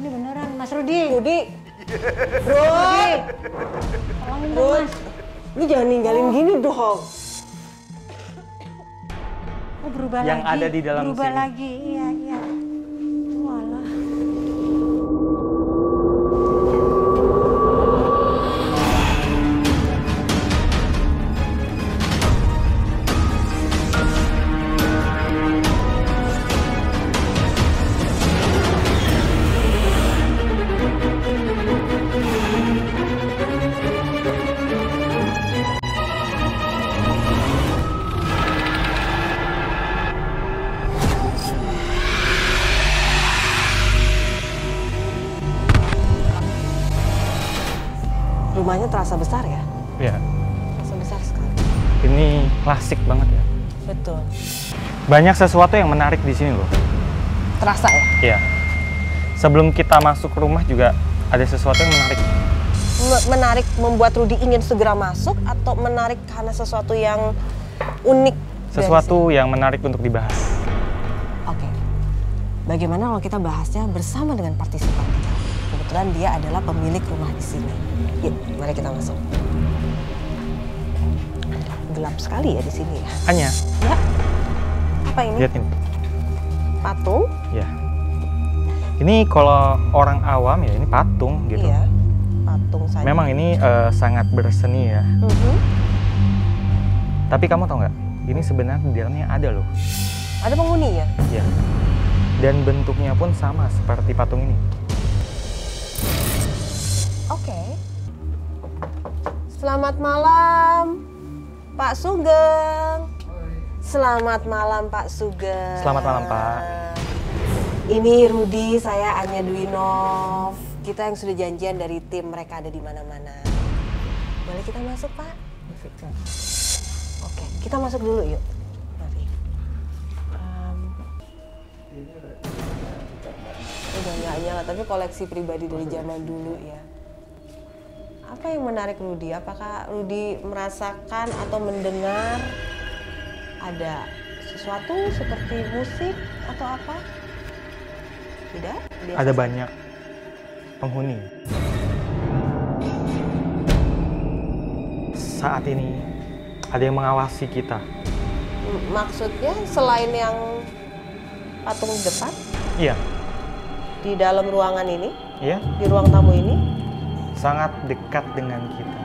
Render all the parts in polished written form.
Ini beneran, Mas Rudi. Rudi. Bro. Rudi. Tolongin dong, Mas. Lu jangan ninggalin gini dong. Oh, berubah Yang lagi. ada di dalam berubah sini. lagi, iya, iya. Walah. Rumahnya terasa besar ya? Iya. Terasa besar sekali. Ini klasik banget ya. Betul. Banyak sesuatu yang menarik di sini loh. Terasa ya? Iya. Sebelum kita masuk rumah juga ada sesuatu yang menarik. Menarik membuat Rudi ingin segera masuk atau menarik karena sesuatu yang unik? Sesuatu yang menarik untuk dibahas. Oke. Bagaimana kalau kita bahasnya bersama dengan partisipan kita? Kebetulan dia adalah pemilik rumah di sini. Yuk, mari kita masuk. Gelap sekali ya di sini ya. Hanya, Ya. Apa ini? lihat ini. Patung? Ya. Ini kalau orang awam ya ini patung gitu. Iya. Patung saja. Memang ini sangat berseni ya. Tapi kamu tahu nggak? Ini sebenarnya di dalamnya ada loh. Ada penghuninya? Ya. Dan bentuknya pun sama seperti patung ini. Oke. Selamat malam, Pak Sugeng. Selamat malam, Pak Sugeng. Selamat malam, Pak. Ini Rudi, saya Anya Dwinov. Kita yang sudah janjian dari tim Mereka Ada di Mana-Mana. Boleh kita masuk, Pak? Oke, kita masuk dulu yuk. Mari. Udah nggak nyala, tapi koleksi pribadi dari zaman dulu ya. Apa yang menarik Rudi? Apakah Rudi merasakan atau mendengar ada sesuatu seperti musik atau apa? Tidak? Biasa Ada saja. banyak penghuni. Saat ini ada yang mengawasi kita. Maksudnya selain yang patung di depan, Iya, di dalam ruangan ini, iya, di ruang tamu ini, sangat dekat dengan kita.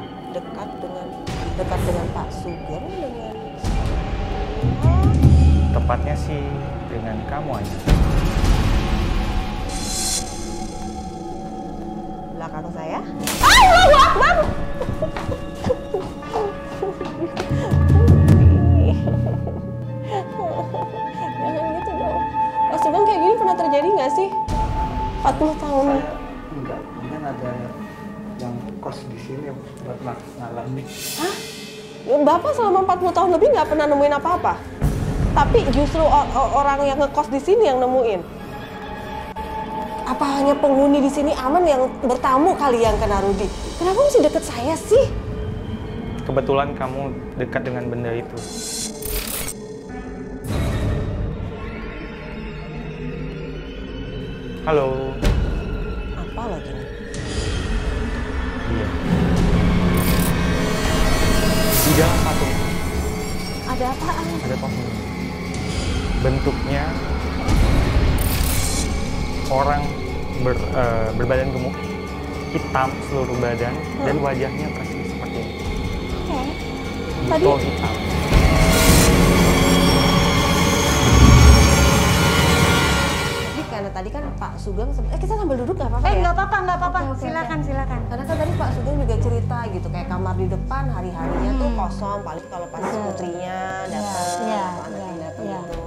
dekat dengan Pak Sugeng, dengan Tepatnya sih dengan kamu aja. belakang saya. Allahu Akbar! Jangan gitu dong. Pak Sugeng kayak gini pernah terjadi nggak sih? 40 tahun. Enggak, mungkin ada yang kos di sini buat ngalami. Hah? Bapak selama 40 tahun lebih nggak pernah nemuin apa-apa? Tapi justru orang yang ngekos di sini yang nemuin. Apa hanya penghuni di sini aman yang bertamu kali yang kena Rudi? Kenapa mesti deket saya sih? Kebetulan kamu dekat dengan benda itu. Halo. Apa lagi nih? Iya. Di dalam patung itu Ada apaan? ada penghuni. Bentuknya orang berbadan gemuk, hitam seluruh badan, dan wajahnya persis seperti ini. Oke. Buto hitam. Jadi karena tadi kan Pak Sugeng, kita sambil duduk nggak apa-apa ya? Nggak apa-apa, nggak apa-apa. Oke, oke, Silakan, oke. silakan. Karena kan tadi Pak Sugeng juga cerita gitu, kayak kamar di depan hari-harinya tuh kosong, paling kalau pas putrinya datang, Iya, atau anaknya iya, datang iya. gitu.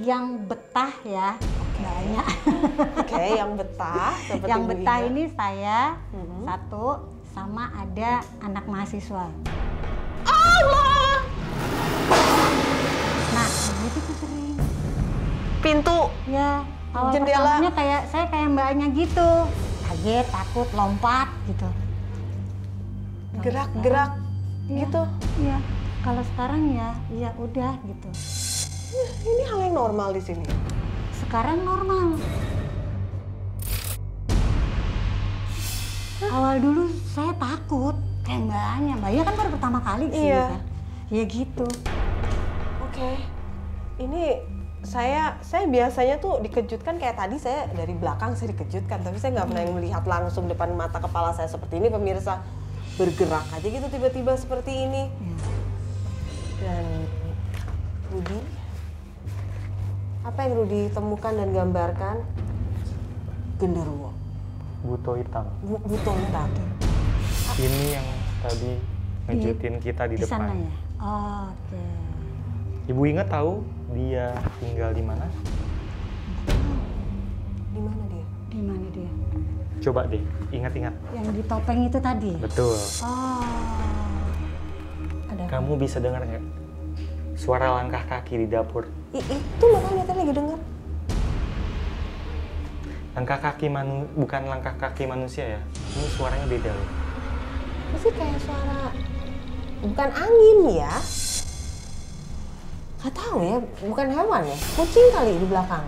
Yang betah ya, banyak. Oke, yang betah seperti Yang Bu betah Ida. ini saya satu, sama ada anak mahasiswa. Allah! Nah, itu tuh sering. Pintu. Ya, awal Jendela. pertamanya kayak saya kayak mbaknya gitu. Kaget, takut, lompat gitu. Gerak-gerak Iya, gitu. Iya. Kalau sekarang ya udah gitu. Ini hal yang normal di sini. Sekarang normal. Awal dulu saya takut kayak Mbaknya kan baru pertama kali sih Iya. kan. Ya gitu. Oke. Ini saya biasanya tuh dikejutkan kayak tadi saya dari belakang saya dikejutkan, tapi saya nggak pernah yang melihat langsung depan mata kepala saya seperti ini, pemirsa. Bergerak aja gitu tiba-tiba seperti ini. Dan Rudi, apa yang Rudi temukan dan gambarkan? Genderuwo, Buto hitam. buto hitam. Ini yang tadi ngejutin kita di Di sana depan. ya. Oke. Ibu ingat tahu dia tinggal di mana? Di mana dia? Di mana dia? Coba deh, ingat-ingat. Yang di topeng itu tadi. Betul. Oh. Ada apa? Kamu bisa dengar nggak suara langkah kaki di dapur? Itu makanya tadi lagi dengar. Langkah kaki bukan langkah kaki manusia ya. Ini suaranya beda loh. Pasti kayak suara bukan angin ya? Gak tahu ya, bukan hewan ya? Kucing kali di belakang.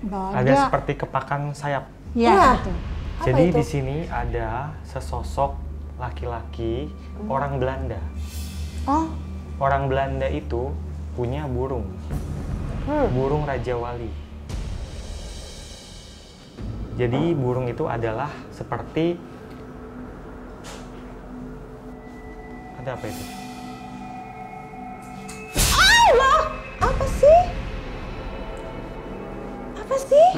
Nggak Ada seperti kepakan sayap. Iya, Iya. betul. Apa Jadi itu? di sini ada sesosok laki-laki orang Belanda. Oh, Orang Belanda itu punya burung. Burung Raja Wali. Jadi burung itu adalah seperti ada apa itu? Allah! Apa sih? Apa sih?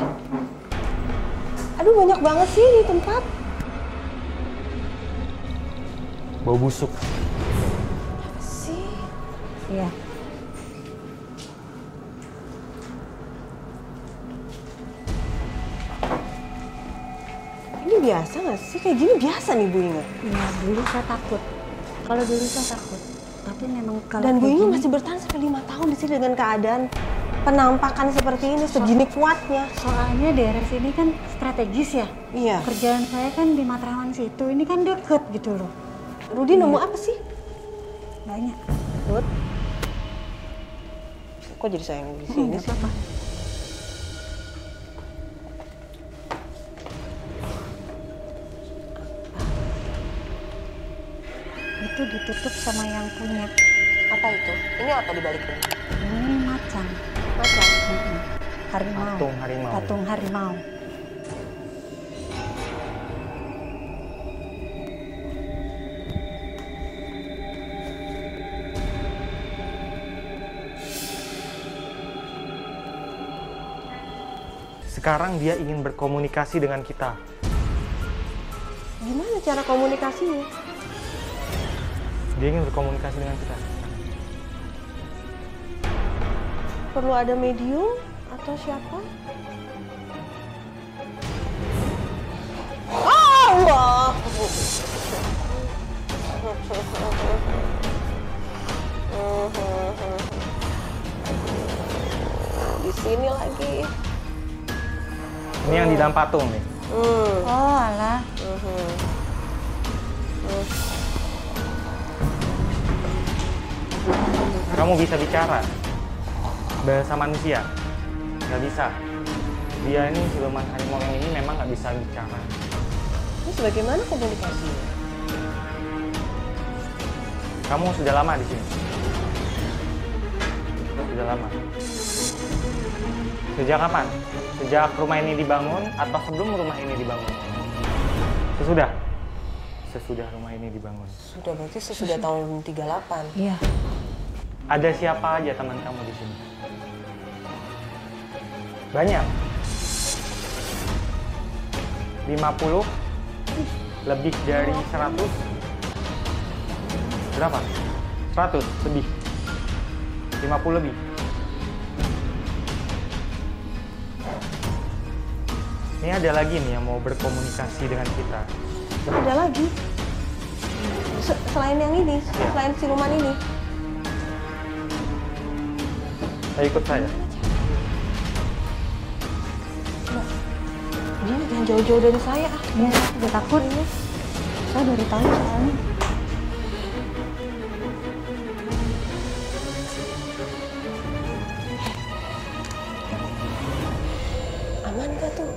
Aduh banyak banget sih di tempat. Bau busuk. Apa sih? iya. Ini biasa nggak sih? Kayak gini biasa nih Bu Inge. Iya, dulu saya takut. Kalau dulu saya takut. Tapi memang kalau Dan Bu kayak Inge gini, masih bertahan sampai 5 tahun di sini dengan keadaan penampakan seperti ini, segini kuatnya. soalnya daerah sini kan strategis ya. Iya. Kerjaan saya kan di Matraman situ. Ini kan deket gitu loh. Rudi nemu apa sih? Banyak. Rud? Kok jadi sayang di sini Nggak sih? apa-apa. Itu ditutup sama yang punya. Apa itu? Ini apa di baliknya? Ini macan. Macan. Harimau. Patung harimau. Patung harimau. Sekarang dia ingin berkomunikasi dengan kita. Gimana cara komunikasinya? Dia ingin berkomunikasi dengan kita. Perlu ada medium atau siapa? Allah! Di sini lagi. Ini yang di dalam patung nih. Oh alah. Kamu bisa bicara bahasa manusia? Nggak bisa. Dia ini siluman harimau yang ini memang nggak bisa bicara. Terus bagaimana komunikasinya? Kamu sudah lama di sini? Sudah lama. Sejak kapan? Sejak rumah ini dibangun atau sebelum rumah ini dibangun? Sesudah? Sesudah rumah ini dibangun. Sudah berarti sesudah tahun 38. Iya. Ada siapa aja teman kamu di sini? Banyak. 50? Lebih dari 100? Berapa? 100 lebih. 50 lebih. Ini ada lagi nih yang mau berkomunikasi dengan kita. Ada lagi. Selain yang ini, selain siluman ini. Ayo ikut saya. Dia jangan jauh-jauh dari saya. Iya, udah takut. Saya dari tadi soalnya. Aman gak tuh?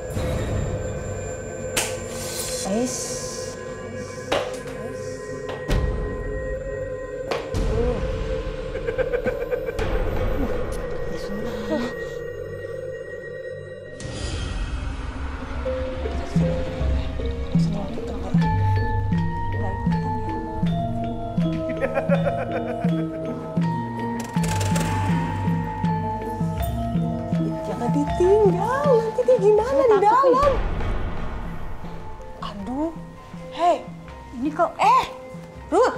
Guys, Jangan ditinggal, nanti dia gimana di dalam? Aduh, hei, Ini kok Ruth,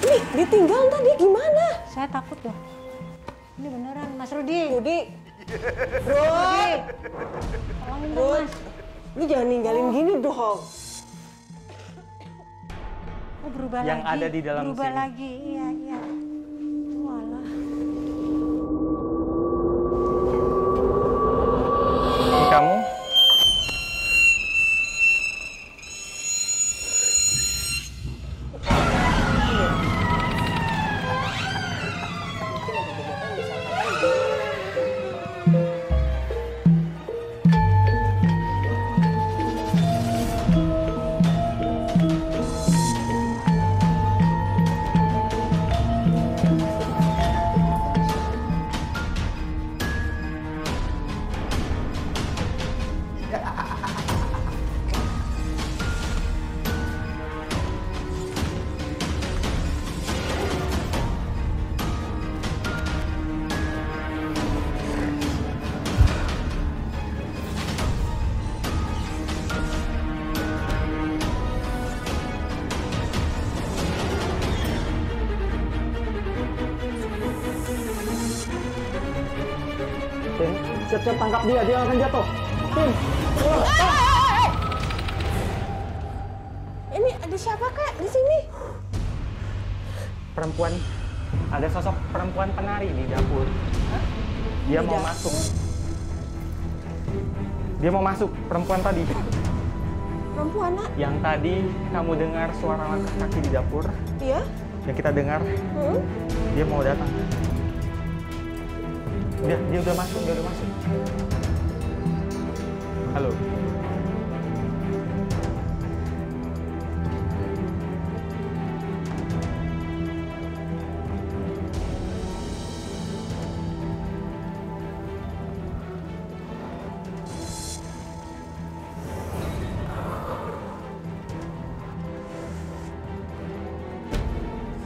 ini ditinggal ntar dia gimana? saya takut loh. Ini beneran Mas Rudi. Rudi, Ruth, Tolongin dong Ruth, Mas. lu jangan ninggalin gini dong. Oh berubah Yang lagi. ada di dalam berubah sini. lagi, iya iya. Walah. Ini kamu? Tim, siap-siap tangkap dia akan jatuh. Tim, Ini ada siapa kak di sini? Perempuan, ada sosok perempuan penari di dapur. Dia Di mau dapur? masuk. Dia mau masuk, perempuan tadi. Perempuan nak? Yang tadi kamu dengar suara langkah kaki di dapur, Iya? yang kita dengar, Hmm? dia mau datang. Dia udah masuk, dia udah masuk. Halo.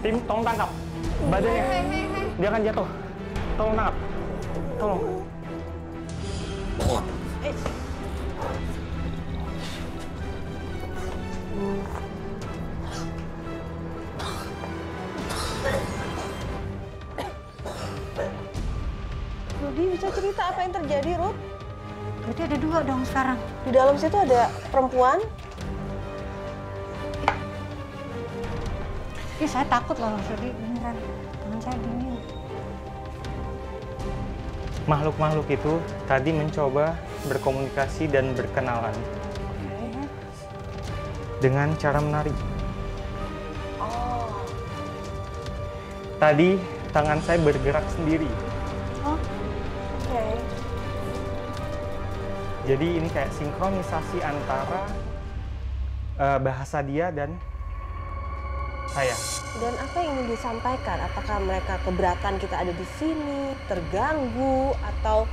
Tim, tolong tangkap badannya. Dia akan jatuh. Tolong tangkap. Tolong. Rudi bisa cerita apa yang terjadi, Ruth? Berarti ada dua dong sekarang. Di dalam situ ada perempuan. Ih saya takut loh Mas Rudi, beneran. Tangan saya dingin. Makhluk-makhluk itu tadi mencoba berkomunikasi dan berkenalan dengan cara menari. Oh, Tadi tangan saya bergerak sendiri. Oh, oke. Jadi ini kayak sinkronisasi antara bahasa dia dan saya. Dan apa yang ingin disampaikan? Apakah mereka keberatan kita ada di sini, terganggu, atau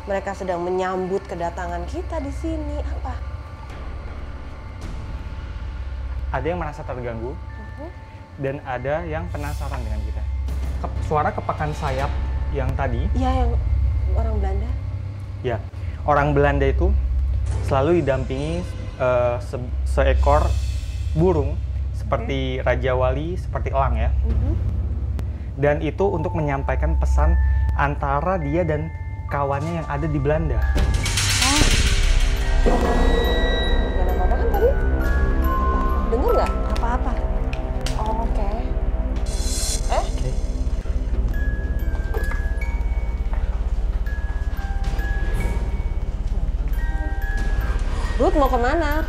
mereka sedang menyambut kedatangan kita di sini? Apa? Ada yang merasa terganggu dan ada yang penasaran dengan kita. Suara kepakan sayap yang tadi, Ya, yang orang Belanda. ya orang Belanda itu selalu didampingi seekor burung seperti Raja Wali, seperti elang ya. Dan itu untuk menyampaikan pesan antara dia dan kawannya yang ada di Belanda. Gak ada apa-apa kan tadi? Dengar nggak? apa-apa. Oh, oke. Oke. Ruth mau kemana?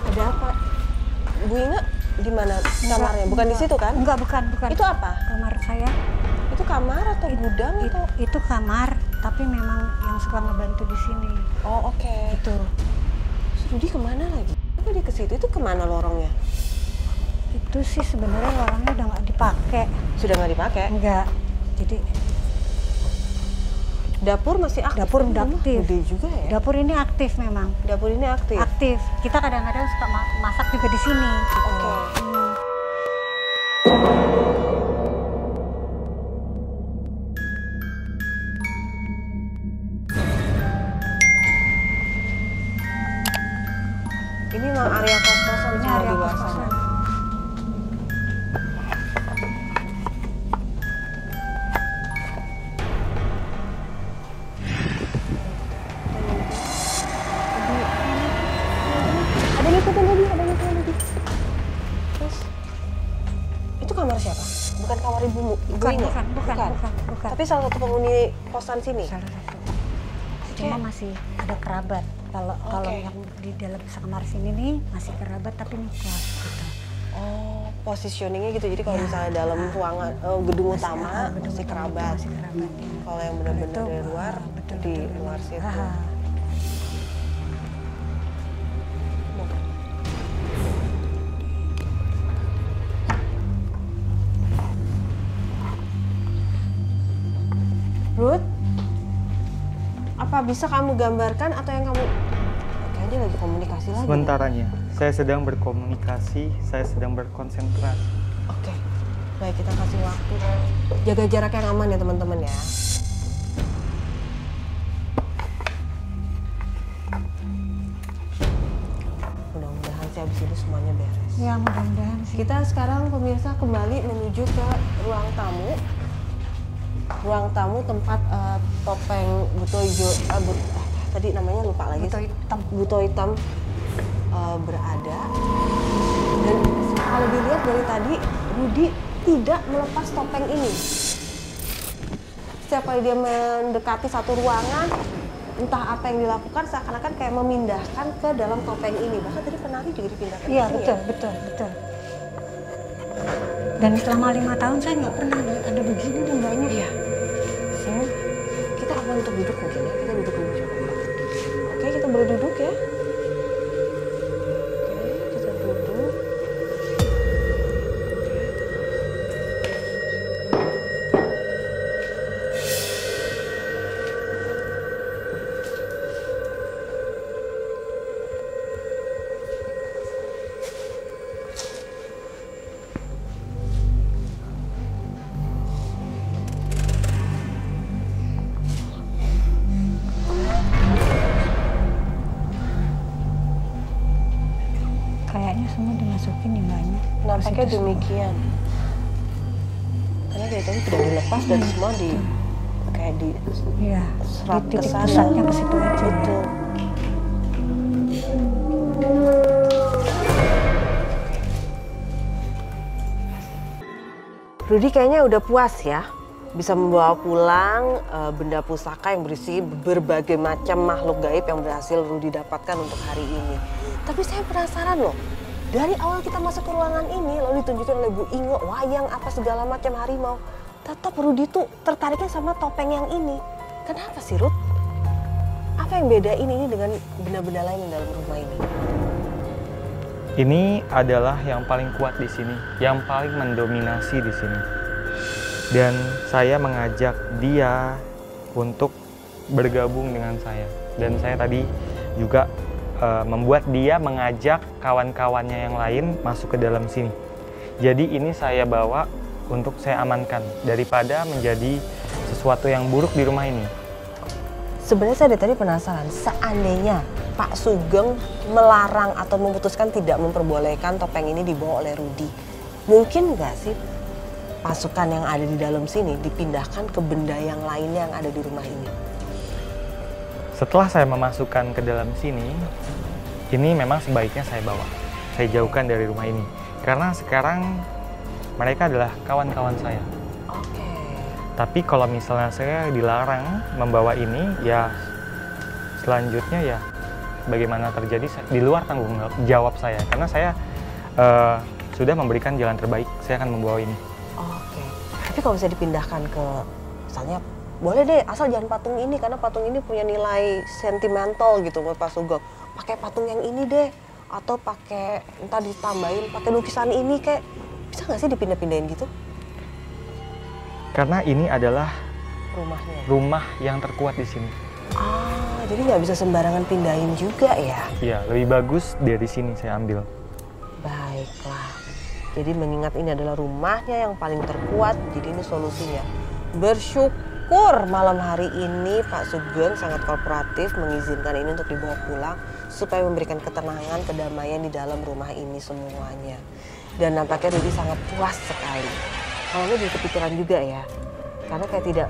Ada apa? Bu Inga gimana kamarnya? Bukan di situ kan? Enggak, bukan. Itu apa? Kamar saya. Itu kamar atau gudang atau? Itu kamar, tapi memang yang suka ngebantu di sini. Oh, oke. Itu. Terus Rudi kemana lagi? Kok dia ke situ? Itu kemana lorongnya? Itu sih sebenarnya lorongnya udah nggak dipakai. Sudah nggak dipakai? Enggak. Jadi Dapur masih aktif? dapur Rumah aktif. Gede juga ya? Dapur ini aktif memang. Dapur ini aktif? Aktif. Kita kadang-kadang suka masak juga di sini. Oke. Hmm. Ini memang area kos-kosan Ini semua area di luar kos-kosan. sana. Ada yang ikutin lagi, ada yang ikutin lagi. Terus, itu kamar siapa? Bukan kamar ibumu? Ibu Bukan, Inge? bukan. Tapi salah satu penghuni kosan sini? Salah satu. Cuma masih ada kerabat. Kalau Oke. yang di dalam sekamar sini nih masih kerabat tapi nih kos gitu. Oh, positioningnya gitu. Jadi kalau Ya. misalnya dalam ruangan gedung utama gedung masih utama kerabat. masih kerabat, ya. Kalau yang benar-benar Itu, dari luar betul, di betul. luar situ. Ah. Ruth, apa bisa kamu gambarkan atau yang kamu kayaknya dia lagi komunikasi lagi? Sementaranya, saya sedang berkomunikasi, saya sedang berkonsentrasi. Oke, baik kita kasih waktu. Jaga jarak yang aman ya teman-teman ya. Mudah-mudahan sih abis ini semuanya beres. Ya mudah-mudahan sih. Kita sekarang pemirsa kembali menuju ke ruang tamu. Ruang tamu tempat topeng Butoijo, tadi namanya lupa lagi. Buto Hitam berada. Dan kalau dilihat dari tadi, Rudi tidak melepas topeng ini. Setiap kali dia mendekati satu ruangan, entah apa yang dilakukan seakan-akan kayak memindahkan ke dalam topeng ini. Bahkan tadi penari juga dipindahkan Iya ke sini betul, ya? betul. Dan selama 5 tahun saya nggak pernah lihat ada begini dan banyak. Iya. Sini, kita aman untuk duduk mungkin ya. Kita duduk dulu coba. Oke, kita boleh duduk ya. Oke, kita duduk. Kayaknya semua dimasukin nih banyak. Nampaknya demikian. Karena dari tadi tidak dilepas dan semua di kayak di Iya. serap Di ke titik sana. pusatnya ke situ aja. Betul. Rudi kayaknya udah puas ya bisa membawa pulang benda pusaka yang berisi berbagai macam makhluk gaib yang berhasil Rudi dapatkan untuk hari ini. Tapi saya penasaran loh, dari awal kita masuk ke ruangan ini lalu ditunjukkan oleh Bu Inge wayang apa segala macam harimau, tetap Rudi tuh tertariknya sama topeng yang ini. Kenapa sih Ruth? Apa yang bedain ini dengan benda-benda lain yang dalam rumah ini? Ini adalah yang paling kuat di sini, yang paling mendominasi di sini. Dan saya mengajak dia untuk bergabung dengan saya. Dan saya tadi juga membuat dia mengajak kawan-kawannya yang lain masuk ke dalam sini. Jadi ini saya bawa untuk saya amankan daripada menjadi sesuatu yang buruk di rumah ini. Sebenarnya saya dari tadi penasaran, seandainya Pak Sugeng melarang atau memutuskan tidak memperbolehkan topeng ini dibawa oleh Rudi, mungkin nggak sih pasukan yang ada di dalam sini dipindahkan ke benda yang lainnya yang ada di rumah ini? Setelah saya memasukkan ke dalam sini, ini memang sebaiknya saya bawa. Saya jauhkan dari rumah ini. Karena sekarang mereka adalah kawan-kawan saya. Oke. Tapi kalau misalnya saya dilarang membawa ini, ya selanjutnya ya bagaimana terjadi di luar tanggung jawab saya. Karena saya sudah memberikan jalan terbaik, saya akan membawa ini. Oke. Tapi kalau bisa dipindahkan ke, misalnya, boleh deh asal jangan patung ini karena patung ini punya nilai sentimental gitu buat Pak Sugeng. Pakai patung yang ini deh, atau pakai entah ditambahin pakai lukisan ini kayak, bisa nggak sih dipindah-pindahin gitu Karena ini adalah rumahnya? rumah yang terkuat di sini. Ah, jadi nggak bisa sembarangan pindahin juga ya? Ya, lebih bagus dari sini saya ambil. Baiklah. Jadi mengingat ini adalah rumahnya yang paling terkuat, jadi ini solusinya. Bersyukur syukur malam hari ini Pak Sugeng sangat kooperatif mengizinkan ini untuk dibawa pulang supaya memberikan ketenangan, kedamaian di dalam rumah ini semuanya. Dan nampaknya Rudi sangat puas sekali. Kalau ini jadi kepikiran juga ya, karena kayak tidak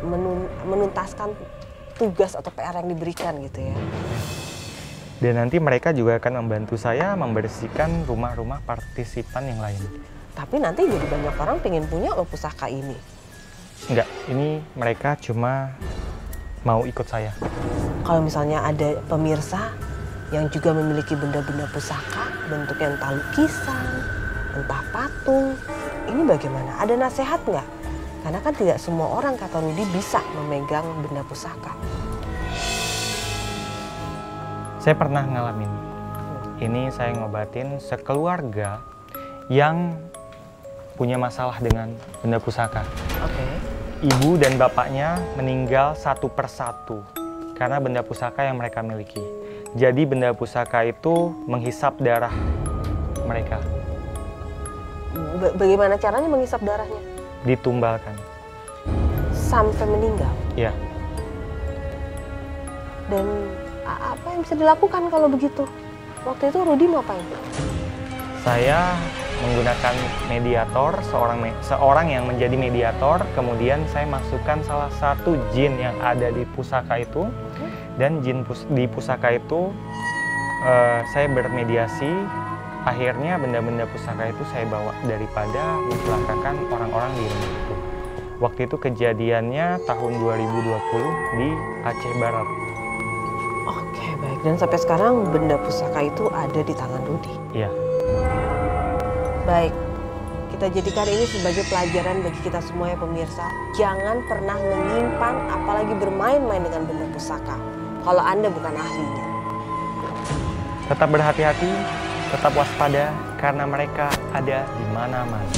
menuntaskan tugas atau PR yang diberikan gitu ya. Dan nanti mereka juga akan membantu saya membersihkan rumah-rumah partisipan yang lain. Tapi nanti jadi banyak orang pengen punya loh pusaka ini. Enggak, ini mereka cuma mau ikut saya. Kalau misalnya ada pemirsa yang juga memiliki benda-benda pusaka, bentuknya entah lukisan, entah patung, ini bagaimana? Ada nasihat nggak? Karena kan tidak semua orang, kata Rudi, bisa memegang benda pusaka. Saya pernah ngalamin. Ini saya ngobatin sekeluarga yang punya masalah dengan benda pusaka. Oke. Ibu dan bapaknya meninggal satu persatu karena benda pusaka yang mereka miliki. Jadi benda pusaka itu menghisap darah mereka. Bagaimana caranya menghisap darahnya? Ditumbalkan. Sampai meninggal? Ya. Dan apa yang bisa dilakukan kalau begitu? Waktu itu Rudi mau ngapain? Saya menggunakan mediator, seorang yang menjadi mediator, kemudian saya masukkan salah satu jin yang ada di pusaka itu, dan jin di pusaka itu saya bermediasi, akhirnya benda-benda pusaka itu saya bawa daripada mencelakakan orang-orang di rumah itu. Waktu itu kejadiannya tahun 2020 di Aceh Barat. Oke, baik. Dan sampai sekarang benda pusaka itu ada di tangan Rudi? Iya. Baik, kita jadikan ini sebagai pelajaran bagi kita semua ya pemirsa. Jangan pernah menyimpan, apalagi bermain-main dengan benda pusaka kalau Anda bukan ahlinya. Tetap berhati-hati, tetap waspada, karena mereka ada di mana-mana.